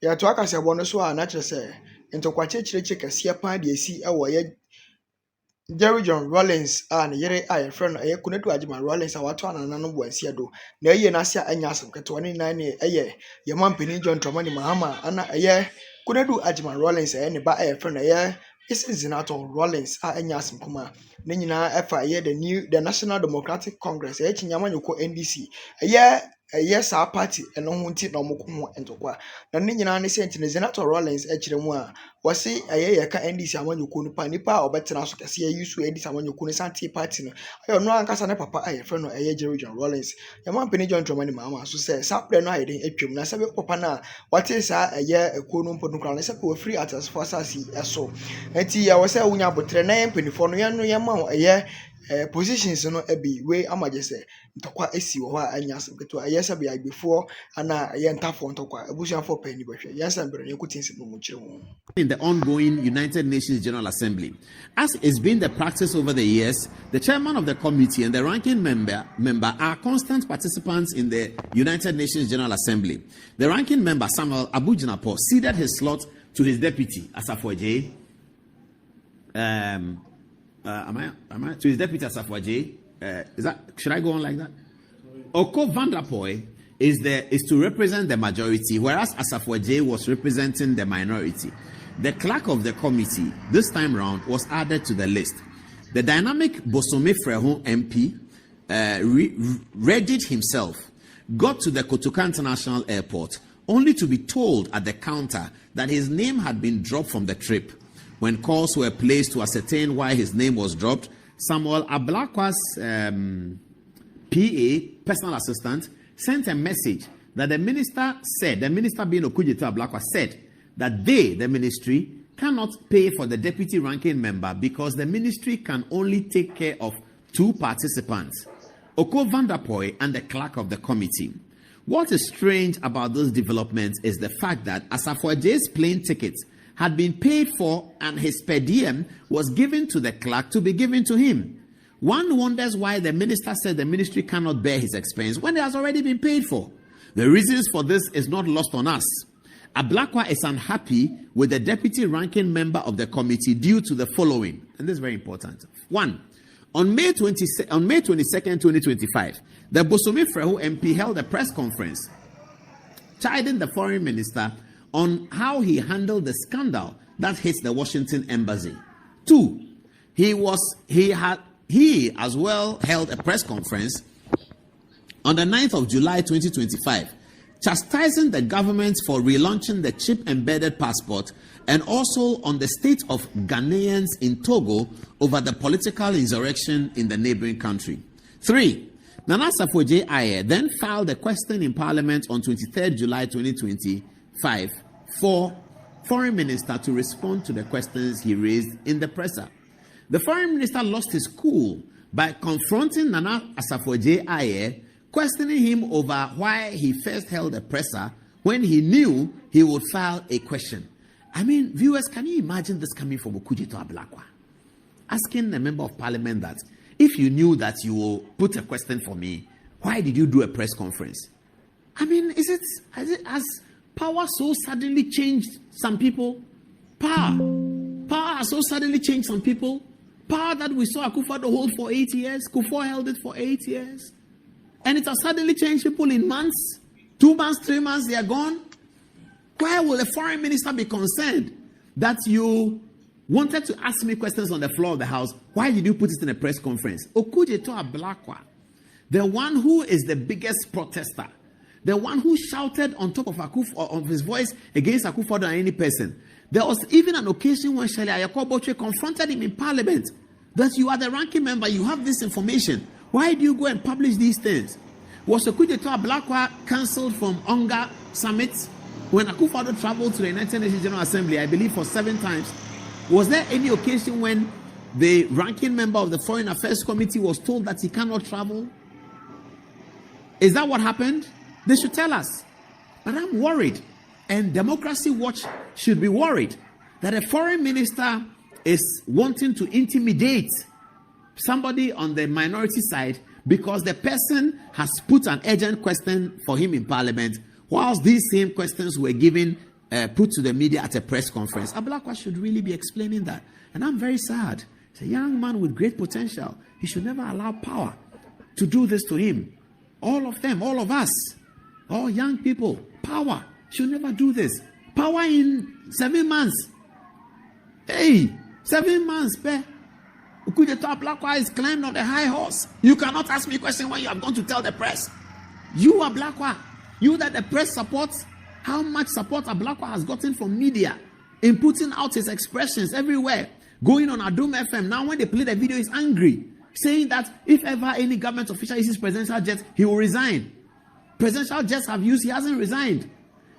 ya to aka se bono so a na kire se ntokwache chirechire kase pa de esi e wo ye Jerry John Rollins ne yere a ye friend e Konadu Agyeman Rollins a wato anana no bo asia do na eye na sia anya asem keto ne nan ne eye ye mampeni John Dramani Mahama ana eye Konadu Agyeman Rollins ne ba e friend eye Zenator Rollins a anya asem kuma ne nyina efa eye the National Democratic Congress eye chinyama nyoko NDC eye sa party eno ho nti na omokomo entokwa na ne nyina ne sent ne Zenator Rollins e kire mu a wasi eye ye ka NDC amanyoko nipa a obetena so kase ye yusu NDC amanyoko ne santi party no ayo no ankasa ne papa aye friend no eye Jerry John Rollins ya mampeni John Dramani Mahama so say sapre no aye den atwam na sebe papa na wate sa eye eko no mponu kra na sebe we free atas for asasi eso enti ya wase wunya botre na yempenifo no ye ma eye positions no ebi we amaje se ntokwa esi wo ha anya asem keto ayesa be agbefo ana ye ntafo ntokwa ebusuafo pani behwe yensa mbere ne kutinsi no mu kire wo. In the ongoing United Nations General Assembly, as it's been the practice over the years, the chairman of the committee and the ranking member are constant participants in the United Nations General Assembly. The ranking member Samuel Abujinapo ceded his slot to his deputy Asafo-Adjei. To his deputy Asafo-Adjei. Should I go on like that? Oko Vanderpoy is to represent the majority, whereas Asafo-Adjei was representing the minority. The clerk of the committee this time round was added to the list. The dynamic Bosome Frehu MP readied himself, got to the Kotoka International Airport, only to be told at the counter that his name had been dropped from the trip. When calls were placed to ascertain why his name was dropped, Samuel Ablakwa's PA, personal assistant, sent a message that the minister being Okudzeto Ablakwa, said that the ministry, cannot pay for the deputy ranking member because the ministry can only take care of 2 participants, Oko Vanderpoy and the clerk of the committee. What is strange about those developments is the fact that Asafo-Adjei's plane tickets had been paid for and his per diem was given to the clerk to be given to him. One wonders why the minister said the ministry cannot bear his expense when it has already been paid for. The reasons for this is not lost on us. Ablakwa is unhappy with the deputy ranking member of the committee due to the following, and this is very important. 1. On May 22nd, 2025, the Bosome Frehu MP held a press conference chiding the foreign minister on how he handled the scandal that hit the Washington embassy. 2. He as well held a press conference on the 9th of July 2025, chastising the government for relaunching the chip-embedded passport and also on the state of Ghanaians in Togo over the political insurrection in the neighboring country. 3. Nana Asafo-Adjei Aye then filed a question in Parliament on 23rd July 2025 for Foreign Minister to respond to the questions he raised in the presser. The Foreign Minister lost his cool by confronting Nana Asafo-Adjei Aye, questioning him over why he first held a presser when he knew he would file a question. I mean, viewers, can you imagine this coming from Okudzeto Ablakwa? Asking a member of parliament that, if you knew that you will put a question for me, why did you do a press conference? I mean, has power so suddenly changed some people? Power has so suddenly changed some people? Power that we saw Akufo-Addo hold for 8 years, Kufuor held it for 8 years. And it has suddenly changed people in months, 2 months, 3 months, they are gone. Why will a foreign minister be concerned that you wanted to ask me questions on the floor of the house? Why did you put it in a press conference? Okudzeto Ablakwa, the one who is the biggest protester, the one who shouted on top of his voice against Akufo-Addo and any person. There was even an occasion when Shirley Ayako Botwe confronted him in Parliament that you are the ranking member, you have this information. Why do you go and publish these things? Was Okudzeto Ablakwa cancelled from Onga Summit when Akufo-Addo traveled to the United Nations General Assembly, I believe for 7 times? Was there any occasion when the ranking member of the Foreign Affairs Committee was told that he cannot travel? Is that what happened? They should tell us. But I'm worried, and Democracy Watch should be worried that a foreign minister is wanting to intimidate somebody on the minority side because the person has put an urgent question for him in Parliament, whilst these same questions were given put to the media at a press conference. Ablakwa should really be explaining that. And I'm very sad. He's a young man with great potential. He should never allow power to do this to him. All of them, all of us, all young people, power should never do this. Power in 7 months. Hey, 7 months, Pe. Ukujeto Ablakwa is climbed on the high horse. You cannot ask me a question when you have gone to tell the press. You Ablakwa, you that the press supports, how much support Ablakwa has gotten from media in putting out his expressions everywhere, going on Adum FM. Now when they play the video, he's angry, saying that if ever any government official uses presidential jets, he will resign. Presidential jets have used, he hasn't resigned.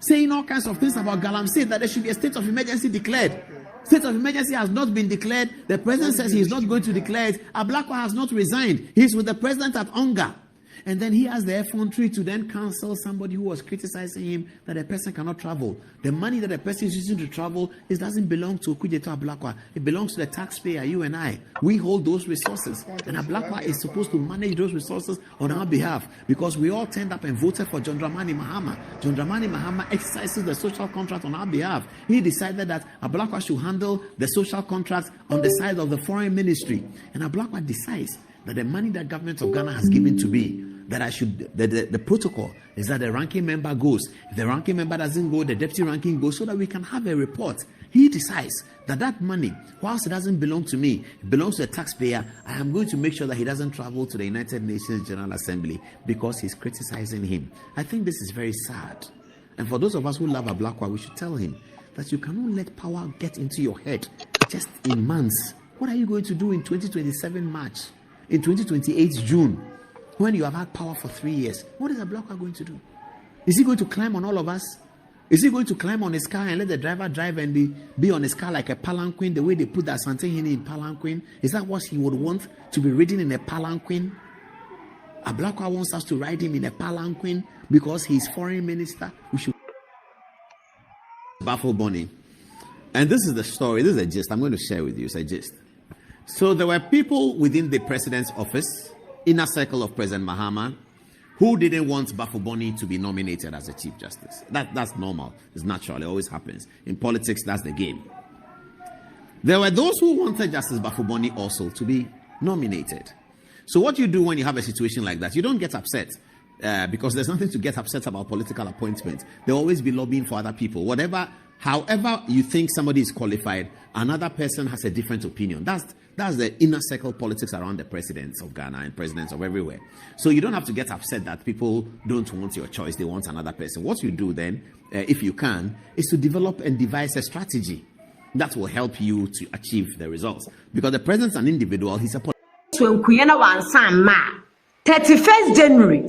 Saying all kinds of things about Galamsey, that there should be a state of emergency declared. State of emergency has not been declared. The president says he is not going to declare it. Ablakwa has not resigned. He's with the president at Onga. And then he has the effrontery to then cancel somebody who was criticizing him that a person cannot travel. The money that a person is using to travel doesn't belong to Okujeto Ablakwa. It belongs to the taxpayer, you and I. We hold those resources. And Ablakwa is supposed to manage those resources on our behalf, because we all turned up and voted for John Dramani Mahama. John Dramani Mahama exercises the social contract on our behalf. He decided that Ablakwa should handle the social contract on the side of the foreign ministry. And Ablakwa decides that the money that government of Ghana has given to me, that I should, the protocol is that the ranking member goes. If the ranking member doesn't go, the deputy ranking goes, so that we can have a report. He decides that that money, whilst it doesn't belong to me, it belongs to the taxpayer. I am going to make sure that he doesn't travel to the United Nations General Assembly because he's criticizing him. I think this is very sad. And for those of us who love Ablakwa, we should tell him that you cannot let power get into your head just in months. What are you going to do in 2027 March? In 2028 June? When you have had power for 3 years, what is Ablakwa going to do? Is he going to climb on all of us? Is he going to climb on his car and let the driver drive and be on his car like a palanquin, the way they put that Santehini in palanquin? Is that what he would want, to be ridden in a palanquin? Ablakwa wants us to ride him in a palanquin because he's foreign minister. We should baffle Bonnie. And this is the story. This is a gist. I'm going to share with you. It's a gist. So there were people within the president's office, inner circle of President Mahama, who didn't want Bafuboni to be nominated as a Chief Justice. That's normal. It's natural. It always happens. In politics, that's the game. There were those who wanted Justice Bafuboni also to be nominated. So what you do when you have a situation like that, you don't get upset because there's nothing to get upset about political appointments. They'll always be lobbying for other people. However you think somebody is qualified, another person has a different opinion. That's the inner circle politics around the presidents of Ghana and presidents of everywhere. So you don't have to get upset that people don't want your choice. They want another person. What you do then, if you can, is to develop and devise a strategy that will help you to achieve the results. Because the president's an individual. He's a 31st January